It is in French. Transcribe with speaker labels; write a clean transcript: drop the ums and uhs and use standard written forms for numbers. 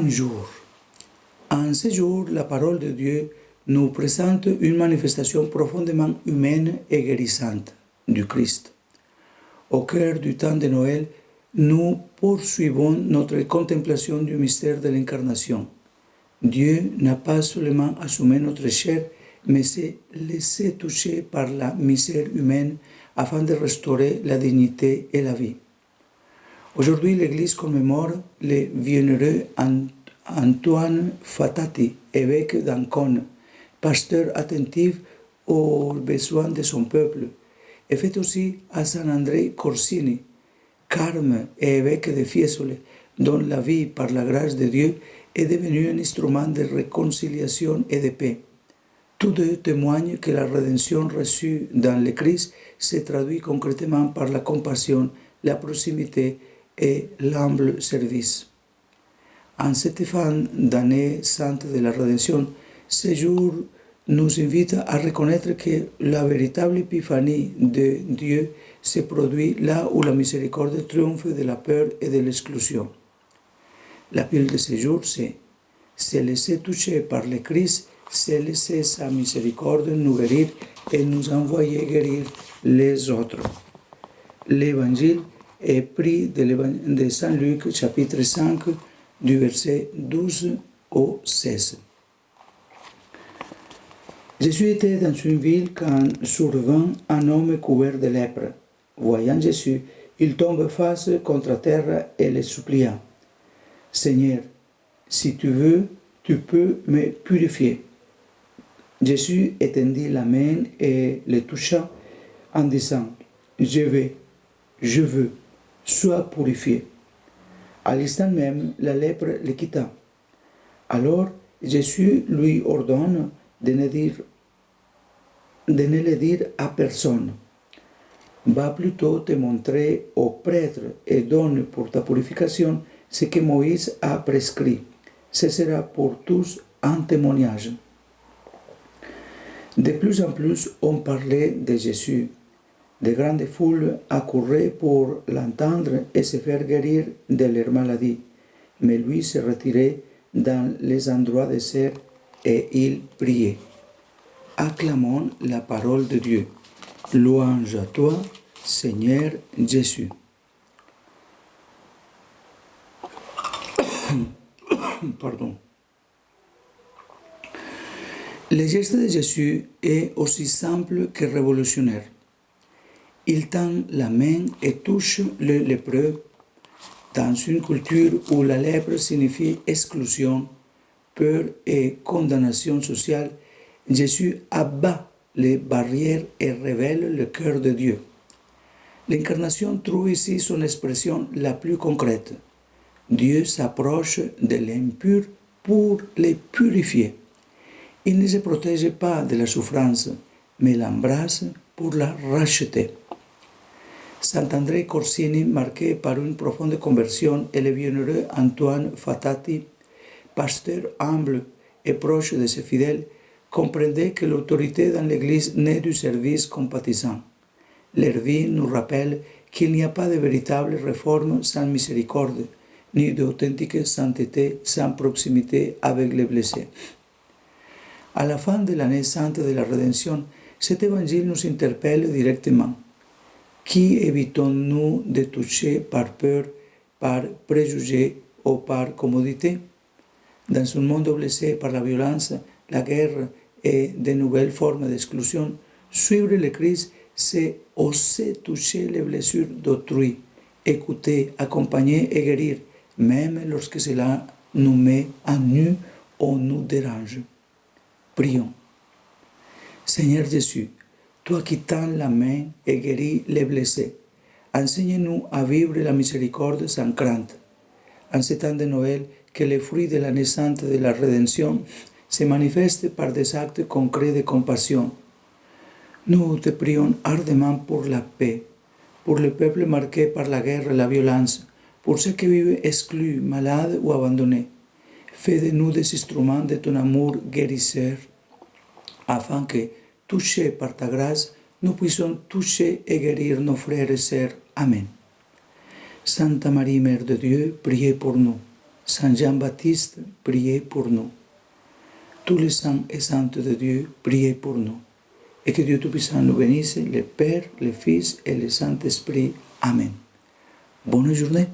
Speaker 1: Bonjour. En ce jour, la parole de Dieu nous présente une manifestation profondément humaine et guérissante du Christ. Au cœur du temps de Noël, nous poursuivons notre contemplation du mystère de l'incarnation. Dieu n'a pas seulement assumé notre chair, mais s'est laissé toucher par la misère humaine afin de restaurer la dignité et la vie. Aujourd'hui, l'Église commémore le bienheureux Antoine Fatati, évêque d'Ancône, pasteur attentif aux besoins de son peuple, et fait aussi à San André Corsini, carme et évêque de Fiesole, dont la vie, par la grâce de Dieu, est devenue un instrument de réconciliation et de paix. Tous deux témoignent que la rédemption reçue dans le Christ se traduit concrètement par la compassion, la proximité et l'humble service. En cette fin d'année sainte de la rédemption, ce jour nous invite à reconnaître que la véritable épiphanie de Dieu se produit là où la miséricorde triomphe de la peur et de l'exclusion. L'appel de ce jour, c'est se laisser toucher par le Christ, c'est laisser sa miséricorde nous guérir et nous envoyer guérir les autres. L'évangile est pris de Saint Luc, chapitre 5, du verset 12 au 16. Jésus était dans une ville quand survint un homme couvert de lèpre. Voyant Jésus, il tombe face contre terre et le supplia. « Seigneur, si tu veux, tu peux me purifier. » Jésus étendit la main et le toucha en disant « je veux, sois purifié. » À l'instant même, la lèpre le quitta. Alors Jésus lui ordonne de ne le dire à personne. Va plutôt te montrer au prêtre et donne pour ta purification ce que Moïse a prescrit. Ce sera pour tous un témoignage. De plus en plus, on parlait de Jésus. De grandes foules accouraient pour l'entendre et se faire guérir de leur maladie. Mais lui se retirait dans les endroits déserts et il priait. Acclamons la parole de Dieu. Louange à toi, Seigneur Jésus. Pardon. Le geste de Jésus est aussi simple que révolutionnaire. Il tend la main et touche le lépreux. Dans une culture où la lèpre signifie exclusion, peur et condamnation sociale, Jésus abat les barrières et révèle le cœur de Dieu. L'incarnation trouve ici son expression la plus concrète. Dieu s'approche de l'impur pour les purifier. Il ne se protège pas de la souffrance, mais l'embrasse pour la racheter. Saint André Corsini, marqué par une profonde conversion, et le bienheureux Antoine Fatati, pasteur humble et proche de ses fidèles, comprendaient que l'autorité dans l'Église naît du service compatissant. Leur vie nous rappelle qu'il n'y a pas de véritable réforme sans miséricorde, ni d'authentique sainteté sans proximité avec les blessés. À la fin de l'année sainte de la rédemption, cet évangile nous interpelle directement. Qui évitons-nous de toucher par peur, par préjugés ou par commodité? Dans un monde blessé par la violence, la guerre et de nouvelles formes d'exclusion, suivre le Christ, c'est oser toucher les blessures d'autrui, écouter, accompagner et guérir, même lorsque cela nous met à nu ou nous dérange. Prions. Seigneur Jésus, toi qui tends la main et guéris les blessés, enseigne-nous à vivre la miséricorde sans crainte. En ce temps de Noël, que les fruits de la naissance de la rédemption se manifestent par des actes concrets de compassion. Nous te prions ardemment pour la paix, pour le peuple marqué par la guerre et la violence, pour ceux qui vivent exclus, malades ou abandonnés. Fais de nous des instruments de ton amour guérisseur, afin que, touchés par ta grâce, nous puissions toucher et guérir nos frères et sœurs. Amen. Sainte Marie, Mère de Dieu, priez pour nous. Saint Jean-Baptiste, priez pour nous. Tous les saints et saintes de Dieu, priez pour nous. Et que Dieu Tout-Puissant nous bénisse, le Père, le Fils et le Saint-Esprit. Amen. Bonne journée.